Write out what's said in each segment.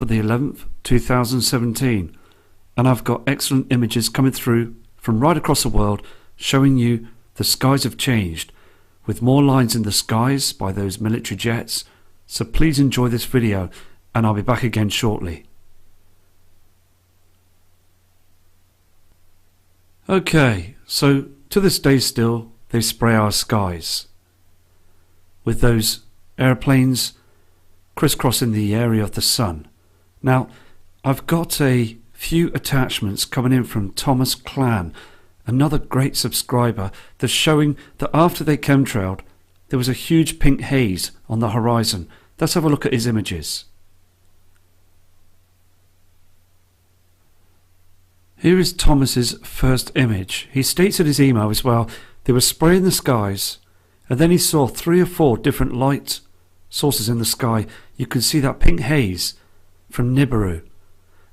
the 11th, 2017, and I've got excellent images coming through from right across the world showing you the skies have changed with more lines in the skies by those military jets. So please enjoy this video and I'll be back again shortly. Okay, so to this day still they spray our skies with those airplanes crisscrossing the area of the sun. Now, I've got a few attachments coming in from Thomas Clan, another great subscriber, that's showing that after they chemtrailed, there was a huge pink haze on the horizon. Let's have a look at his images. Here is Thomas's first image. He states in his email as well, they were spraying the skies, and then he saw 3 or 4 different light sources in the sky. You can see that pink haze from Nibiru.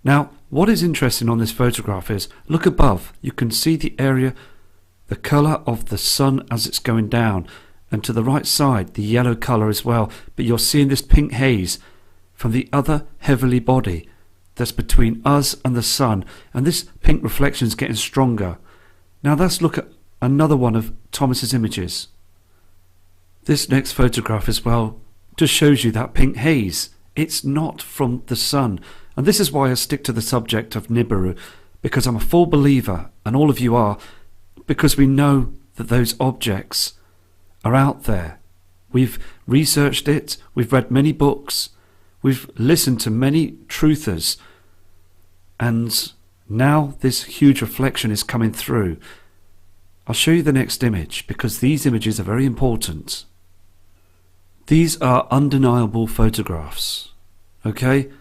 Now, what is interesting on this photograph is, look above, you can see the area, the colour of the sun as it's going down, and to the right side, the yellow colour as well, but you're seeing this pink haze from the other heavenly body that's between us and the sun, and this pink reflection is getting stronger. Now let's look at another one of Thomas's images. This next photograph as well just shows you that pink haze. It's not from the sun. And this is why I stick to the subject of Nibiru, because I'm a full believer, and all of you are, because we know that those objects are out there. We've researched it, we've read many books, we've listened to many truthers, and now this huge reflection is coming through. I'll show you the next image, because these images are very important. These are undeniable photographs, okay?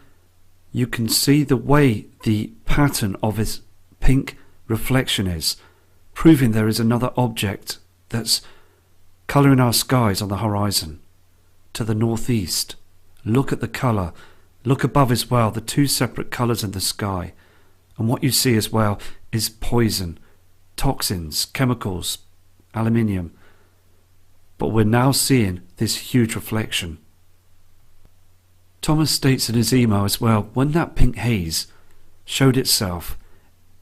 You can see the way the pattern of his pink reflection is, proving there is another object that's colouring our skies on the horizon. To the northeast, look at the colour. Look above as well, the 2 separate colours in the sky. And what you see as well is poison, toxins, chemicals, aluminium. But we're now seeing this huge reflection. Thomas states in his email as well, when that pink haze showed itself,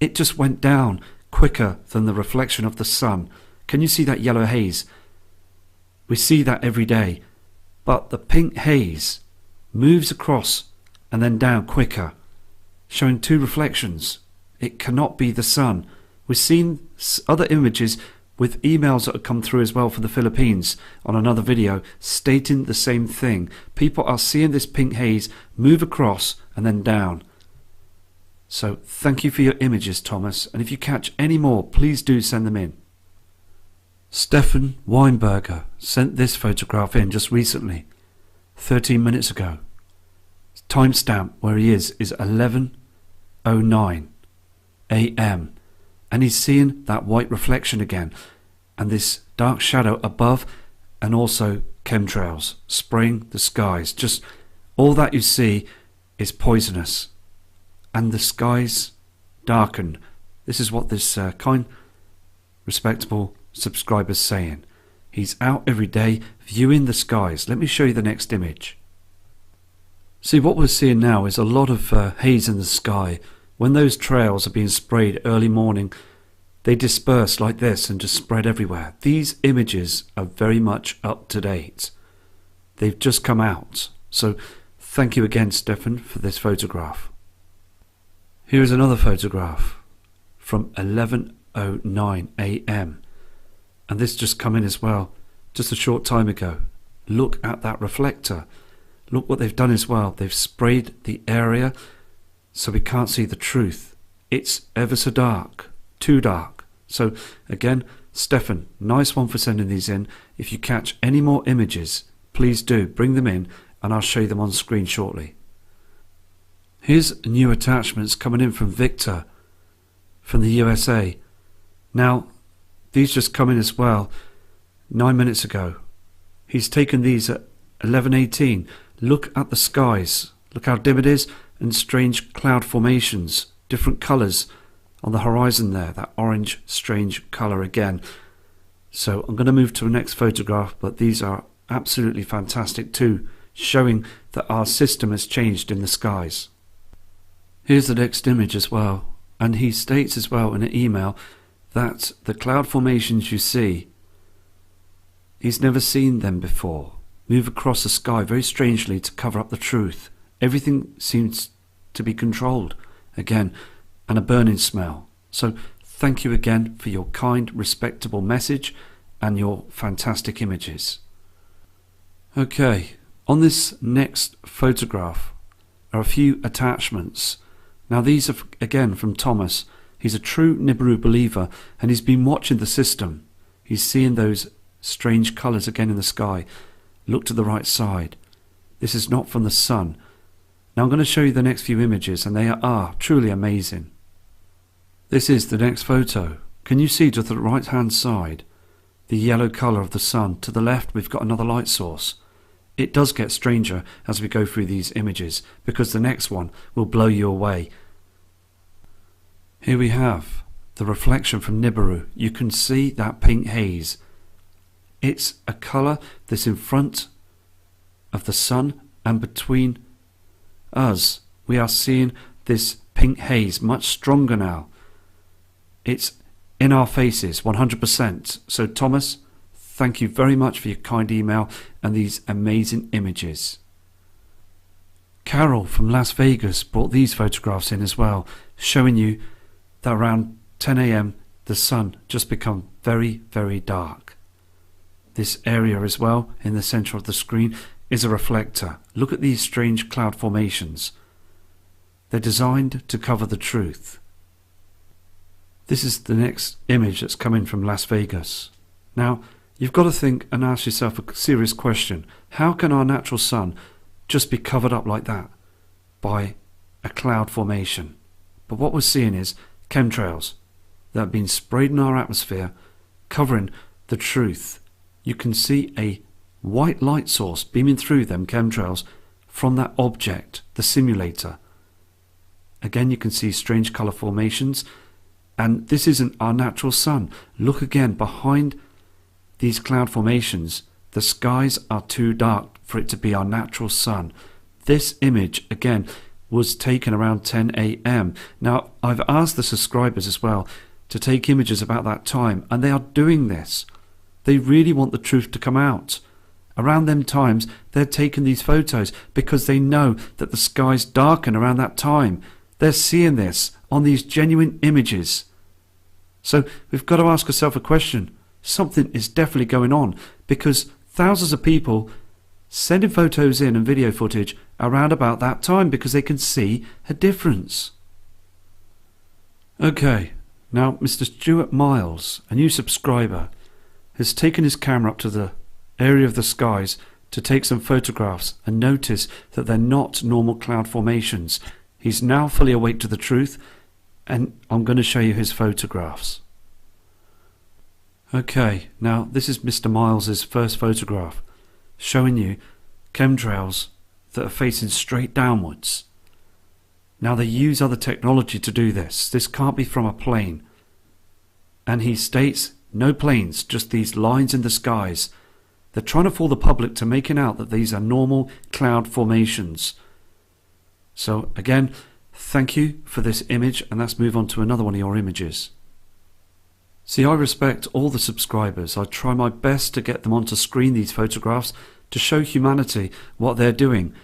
it just went down quicker than the reflection of the sun. Can you see that yellow haze? We see that every day, but the pink haze moves across and then down quicker, showing 2 reflections. It cannot be the sun. We've seen other images with emails that have come through as well from the Philippines on another video stating the same thing. People are seeing this pink haze move across and then down. So thank you for your images, Thomas, and if you catch any more, please do send them in. Stefan Weinberger sent this photograph in just recently, 13 minutes ago. Timestamp where he is 11:09 AM. And he's seeing that white reflection again, and this dark shadow above, and also chemtrails spraying the skies. Just all that you see is poisonous, and the skies darkened. This is what this kind, respectable subscriber's saying. He's out every day viewing the skies. Let me show you the next image. See, what we're seeing now is a lot of haze in the sky. When those trails are being sprayed early morning, they disperse like this and just spread everywhere. These images are very much up to date. They've just come out. So thank you again, Stefan, for this photograph. Here is another photograph from 11:09 AM. And this just come in as well, just a short time ago. Look at that reflector. Look what they've done as well. They've sprayed the area so we can't see the truth. It's ever so dark, too dark. So again, Stefan, nice one for sending these in. If you catch any more images, please do bring them in and I'll show you them on screen shortly. Here's new attachments coming in from Victor from the USA. Now, these just come in as well 9 minutes ago. He's taken these at 11:18. Look at the skies. Look how dim it is, and strange cloud formations, different colours on the horizon there, that orange strange colour again. So I'm going to move to the next photograph, but these are absolutely fantastic too, showing that our system has changed in the skies. Here's the next image as well, and he states as well in an email that the cloud formations you see, he's never seen them before, move across the sky very strangely to cover up the truth. Everything seems to be controlled again, and a burning smell. So thank you again for your kind, respectable message and your fantastic images. Okay, on this next photograph are a few attachments. Now these are again from Thomas. He's a true Nibiru believer, and he's been watching the system. He's seeing those strange colours again in the sky. Look to the right side. This is not from the sun. Now I'm going to show you the next few images, and they are truly amazing. This is the next photo. Can you see to the right hand side the yellow colour of the sun? To the left we've got another light source. It does get stranger as we go through these images, because the next one will blow you away. Here we have the reflection from Nibiru. You can see that pink haze. It's a colour that's in front of the sun, and between us we are seeing this pink haze much stronger now. It's in our faces 100%. So Thomas, thank you very much for your kind email and these amazing images. Carol from Las Vegas brought these photographs in as well, showing you that around 10 AM the sun just become very, very dark. This area as well in the centre of the screen is a reflector. Look at these strange cloud formations. They're designed to cover the truth. This is the next image that's coming from Las Vegas. Now, you've got to think and ask yourself a serious question. How can our natural sun just be covered up like that by a cloud formation? But what we're seeing is chemtrails that have been sprayed in our atmosphere, covering the truth. You can see a white light source beaming through them chemtrails from that object, the simulator. Again, you can see strange colour formations, and this isn't our natural sun. Look again behind these cloud formations. The skies are too dark for it to be our natural sun. This image again was taken around 10 AM. Now I've asked the subscribers as well to take images about that time, and they are doing this. They really want the truth to come out. Around them times they're taking these photos because they know that the skies darken around that time. They're seeing this on these genuine images. So we've got to ask ourselves a question. Something is definitely going on, because thousands of people sending photos in and video footage around about that time because they can see a difference. Okay, now Mr. Stuart Miles, a new subscriber, has taken his camera up to the area of the skies to take some photographs and notice that they're not normal cloud formations. He's now fully awake to the truth, and I'm going to show you his photographs. Okay, now this is Mr. Miles's first photograph, showing you chemtrails that are facing straight downwards. Now they use other technology to do this. This can't be from a plane. And he states, no planes, just these lines in the skies. They're trying to fool the public to making out that these are normal cloud formations. So again, thank you for this image, and let's move on to another one of your images. See, I respect all the subscribers. I try my best to get them onto screen these photographs to show humanity what they're doing,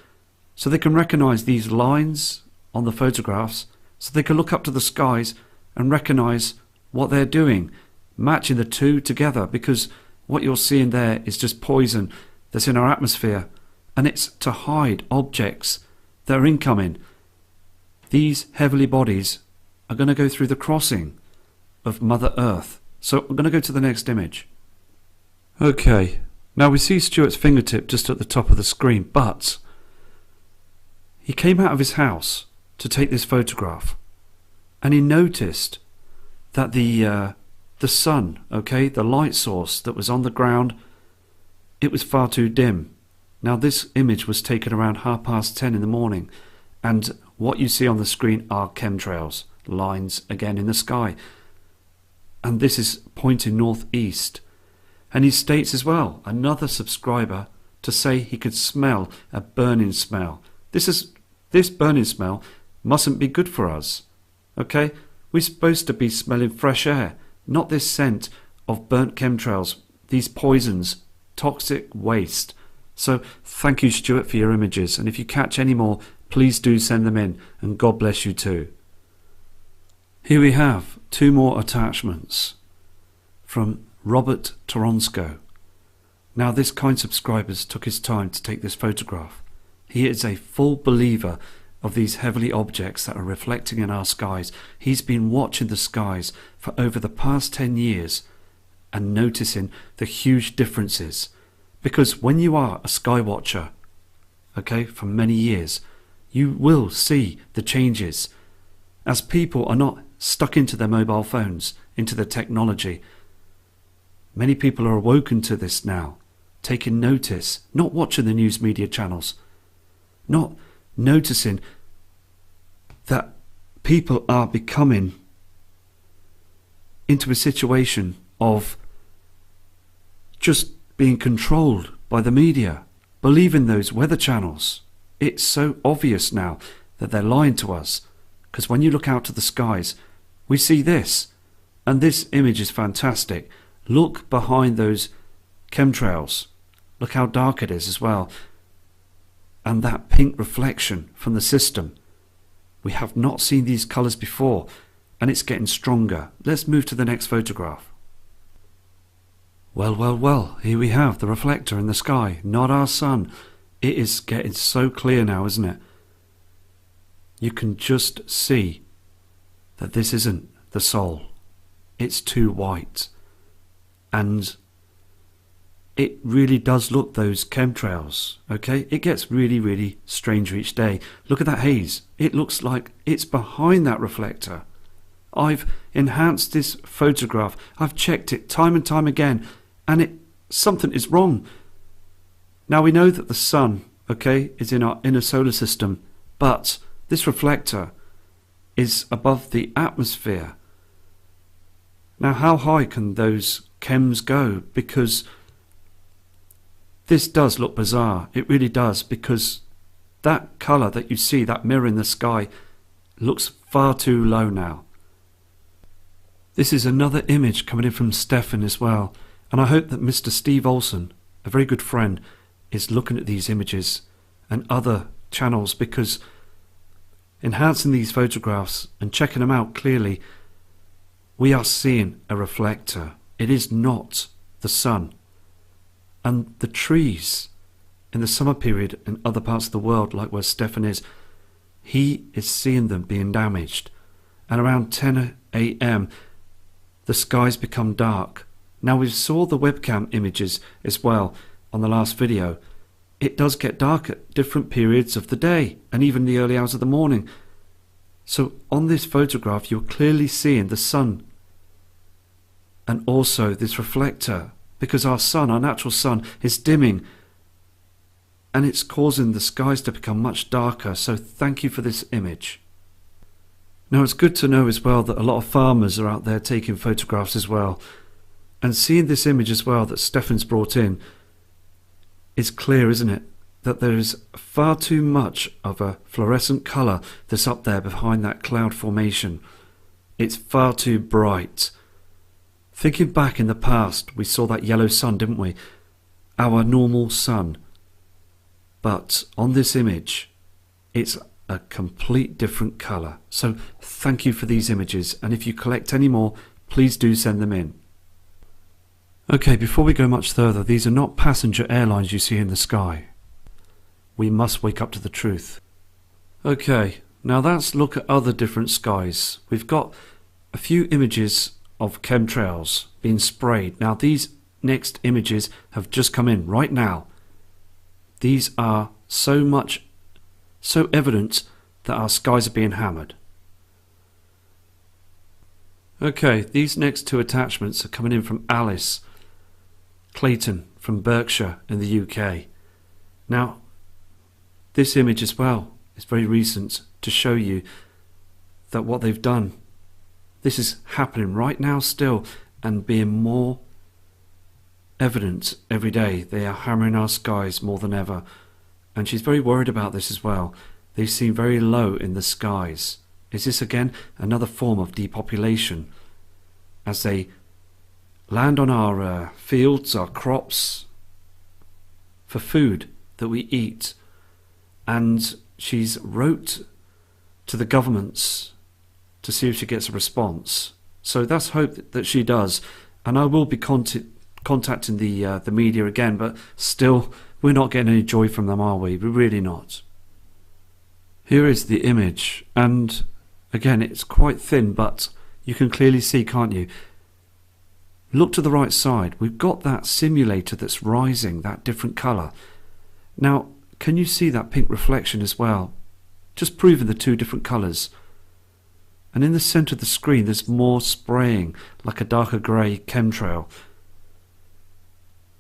so they can recognize these lines on the photographs, so they can look up to the skies and recognize what they're doing, matching the two together, because what you're seeing there is just poison that's in our atmosphere, and it's to hide objects that are incoming. These heavenly bodies are going to go through the crossing of Mother Earth. So I'm going to go to the next image. Okay, now we see Stuart's fingertip just at the top of the screen, but he came out of his house to take this photograph, and he noticed that the sun, okay, the light source that was on the ground, it was far too dim. Now this image was taken around 10:30 in the morning, and what you see on the screen are chemtrails, lines again in the sky, and this is pointing northeast. And he states as well, another subscriber, to say he could smell a burning smell. This burning smell mustn't be good for us. Okay? We're supposed to be smelling fresh air, not this scent of burnt chemtrails, these poisons, toxic waste. So thank you, Stuart, for your images, and if you catch any more, please do send them in, and God bless you too. Here we have 2 more attachments from Robert Toronsko. Now, this kind subscriber took his time to take this photograph. He is a full believer of these heavenly objects that are reflecting in our skies. He's been watching the skies for over the past 10 years and noticing the huge differences. Because when you are a sky watcher, okay, for many years, you will see the changes. As people are not stuck into their mobile phones, into the technology, many people are awoken to this now, taking notice, not watching the news media channels, not noticing that people are becoming into a situation of just being controlled by the media, believing those weather channels. It's so obvious now that they're lying to us, because when you look out to the skies, we see this, and this image is fantastic. Look behind those chemtrails. Look how dark it is as well. And that pink reflection from the system. We have not seen these colours before, and it's getting stronger. Let's move to the next photograph. Well, well, well, here we have the reflector in the sky, not our sun. It is getting so clear now, isn't it? You can just see that this isn't the Sol. It's too white. And it really does look those chemtrails, okay? It gets really, really stranger each day. Look at that haze. It looks like it's behind that reflector. I've enhanced this photograph. I've checked it time and time again, and something is wrong. Now we know that the sun, okay, is in our inner solar system, but this reflector is above the atmosphere. Now how high can those chems go? Because this does look bizarre. It really does, because that colour that you see, that mirror in the sky, looks far too low now. This is another image coming in from Stefan as well, and I hope that Mr. Steve Olsen, a very good friend, is looking at these images and other channels, because enhancing these photographs and checking them out clearly, we are seeing a reflector. It is not the sun. And the trees in the summer period in other parts of the world, like where Stefan is, he is seeing them being damaged. And around 10 AM, the skies become dark. Now we saw the webcam images as well on the last video. It does get dark at different periods of the day and even the early hours of the morning. So on this photograph you're clearly seeing the sun and also this reflector, because our sun, our natural sun, is dimming and it's causing the skies to become much darker. So thank you for this image. Now it's good to know as well that a lot of farmers are out there taking photographs as well, and seeing this image as well that Stefan's brought in, it's clear, isn't it, that there is far too much of a fluorescent colour that's up there behind that cloud formation. It's far too bright. Thinking back in the past, we saw that yellow sun, didn't we? Our normal sun. But on this image, it's a complete different colour. So thank you for these images, and if you collect any more, please do send them in. Okay, before we go much further, these are not passenger airlines you see in the sky. We must wake up to the truth. Okay, now let's look at other different skies. We've got a few images of chemtrails being sprayed. Now these next images have just come in right now. These are so evident that our skies are being hammered. Okay, these next 2 attachments are coming in from Alice Clayton from Berkshire in the UK. Now this image as well is very recent to show you that what they've done, this is happening right now still and being more evident every day. They are hammering our skies more than ever, and she's very worried about this as well. They seem very low in the skies. Is this again another form of depopulation? As they land on our fields, our crops, for food that we eat. And she's wrote to the governments to see if she gets a response. So that's hope that she does. And I will be contacting the media again, but still, we're not getting any joy from them, are we? We're really not. Here is the image, and again, it's quite thin, but you can clearly see, can't you? Look to the right side. We've got that simulator that's rising, that different colour. Now, can you see that pink reflection as well? Just proving the two different colours. And in the centre of the screen, there's more spraying, like a darker grey chemtrail.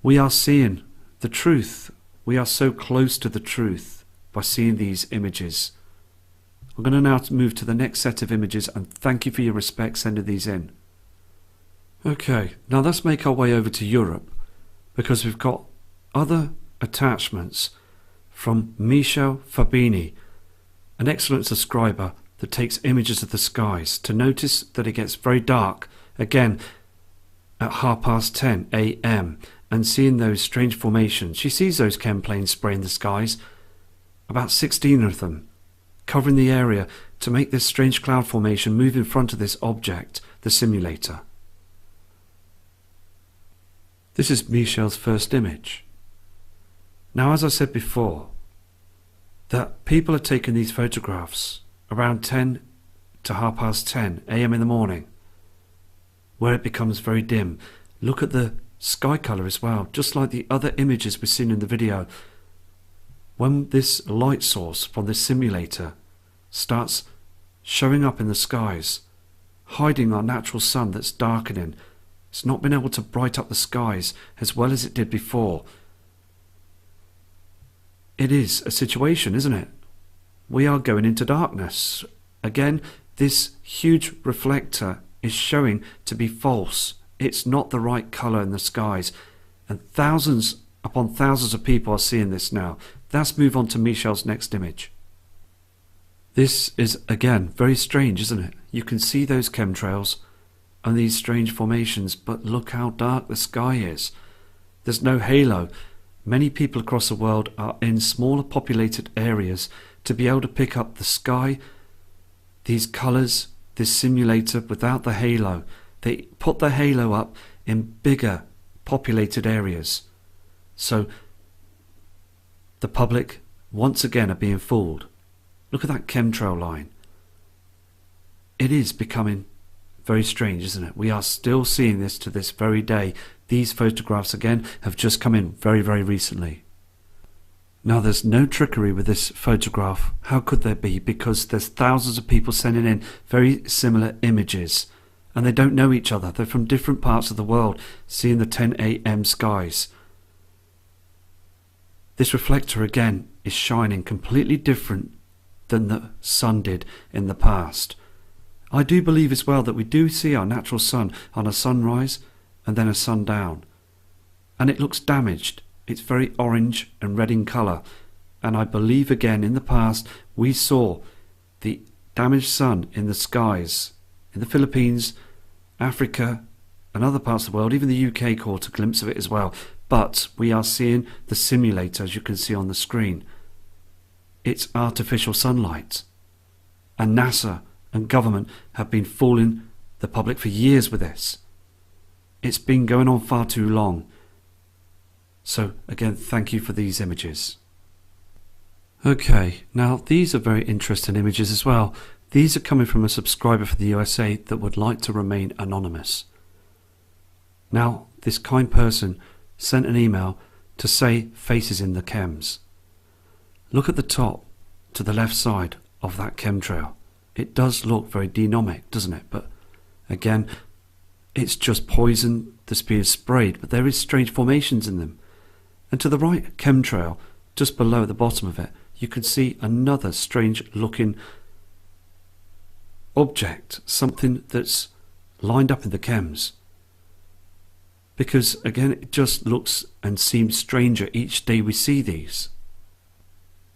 We are seeing the truth. We are so close to the truth by seeing these images. I'm going to now move to the next set of images, and thank you for your respect sending these in. Okay, now let's make our way over to Europe, because we've got other attachments from Michel Fabini, an excellent subscriber that takes images of the skies. To notice that it gets very dark, again, at 10:30 AM, and seeing those strange formations. She sees those chem planes spraying the skies, about 16 of them, covering the area to make this strange cloud formation move in front of this object, the simulator. This is Michel's first image. Now, as I said before, that people are taking these photographs around 10 to 10:30 AM in the morning, where it becomes very dim. Look at the sky colour as well, just like the other images we've seen in the video. When this light source from this simulator starts showing up in the skies, hiding our natural sun that's darkening, it's not been able to bright up the skies as well as it did before. It is a situation, isn't it? We are going into darkness. Again, this huge reflector is showing to be false. It's not the right colour in the skies. And thousands upon thousands of people are seeing this now. Let's move on to Michel's next image. This is, again, very strange, isn't it? You can see those chemtrails and these strange formations, but look how dark the sky is. There's no halo. Many people across the world are in smaller populated areas to be able to pick up the sky, these colours, this simulator without the halo. They put the halo up in bigger populated areas. So the public once again are being fooled. Look at that chemtrail line. It is becoming very strange, isn't it? We are still seeing this to this very day. These photographs again have just come in very, very recently. Now, there's no trickery with this photograph. How could there be? Because there's thousands of people sending in very similar images, and they don't know each other. They're from different parts of the world, seeing the 10 AM skies. This reflector again is shining completely different than the sun did in the past. I do believe as well that we do see our natural sun on a sunrise and then a sundown, and it looks damaged. It's very orange and red in colour, and I believe again in the past we saw the damaged sun in the skies in the Philippines, Africa and other parts of the world. Even the UK caught a glimpse of it as well, but we are seeing the simulator, as you can see on the screen. It's artificial sunlight, and NASA and government have been fooling the public for years with this. It's been going on far too long. So again, thank you for these images. Okay, now these are very interesting images as well. These are coming from a subscriber for the USA that would like to remain anonymous. Now, this kind person sent an email to say faces in the chems. Look at the top to the left side of that chemtrail. It does look very denomic, doesn't it? But again, it's just poison that's being sprayed, but there is strange formations in them. And to the right chemtrail, just below the bottom of it, you can see another strange looking object, something that's lined up in the chems. Because again, it just looks and seems stranger each day we see these.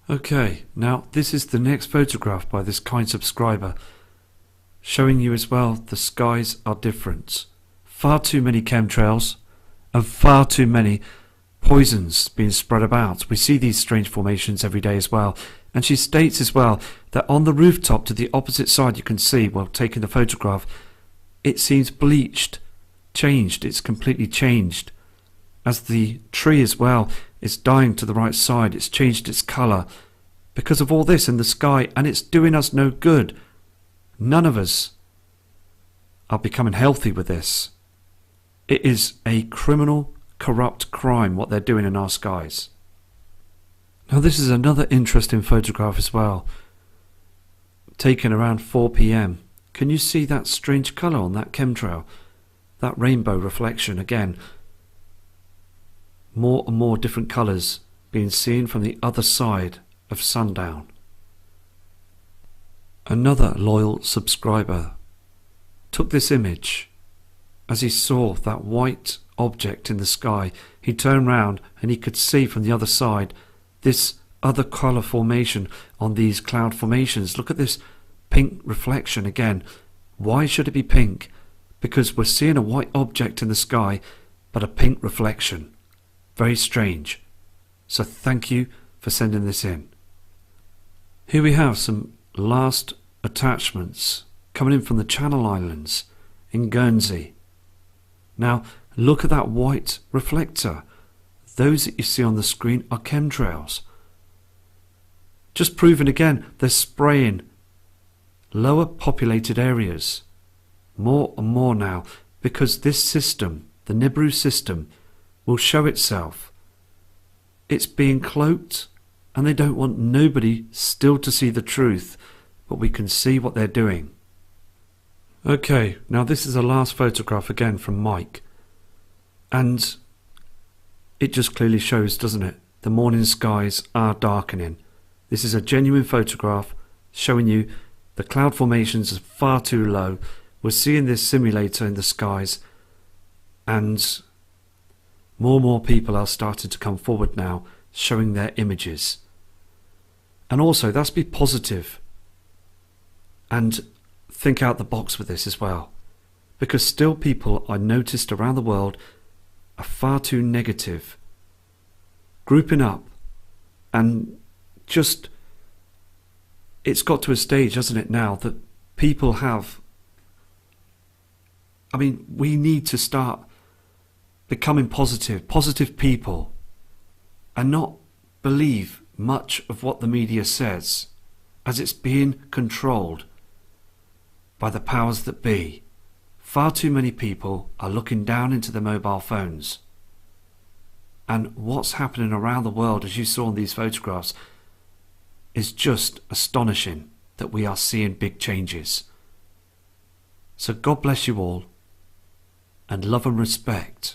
Okay, now this is the next photograph by this kind subscriber, showing you as well the skies are different. Far too many chemtrails and far too many poisons being spread about. We see these strange formations every day as well. And she states as well that on the rooftop to the opposite side, you can see, while taking the photograph, it seems bleached, changed. It's completely changed. As the tree as well is dying to the right side, it's changed its colour because of all this in the sky, and it's doing us no good. None of us are becoming healthy with this. It is a criminal, corrupt crime what they're doing in our skies. Now this is another interesting photograph as well, taken around 4 p.m. Can you see that strange colour on that chemtrail? That rainbow reflection again. More and more different colours being seen from the other side of sundown. Another loyal subscriber took this image. As he saw that white object in the sky, he turned round and he could see from the other side this other colour formation on these cloud formations. Look at this pink reflection again. Why should it be pink? Because we're seeing a white object in the sky, but a pink reflection. Very strange. So thank you for sending this in. Here we have some last attachments coming in from the Channel Islands in Guernsey. Now look at that white reflector. Those that you see on the screen are chemtrails. Just proving again, they're spraying lower populated areas more and more now, because this system, the Nibiru system, will show itself. It's being cloaked, and they don't want nobody still to see the truth, but we can see what they're doing. Okay, now this is the last photograph again from Mike, and it just clearly shows, doesn't it? The morning skies are darkening. This is a genuine photograph showing you the cloud formations are far too low. We're seeing this simulator in the skies, and more people are starting to come forward now, showing their images. And also, let's be positive and think out the box with this as well, because still people I noticed around the world are far too negative, grouping up, and just, it's got to a stage, hasn't it, now that people have, I mean, we need to start becoming positive people, and not believe much of what the media says, as it's being controlled by the powers that be. Far too many people are looking down into their mobile phones, and what's happening around the world, as you saw in these photographs, is just astonishing that we are seeing big changes. So God bless you all, and love and respect.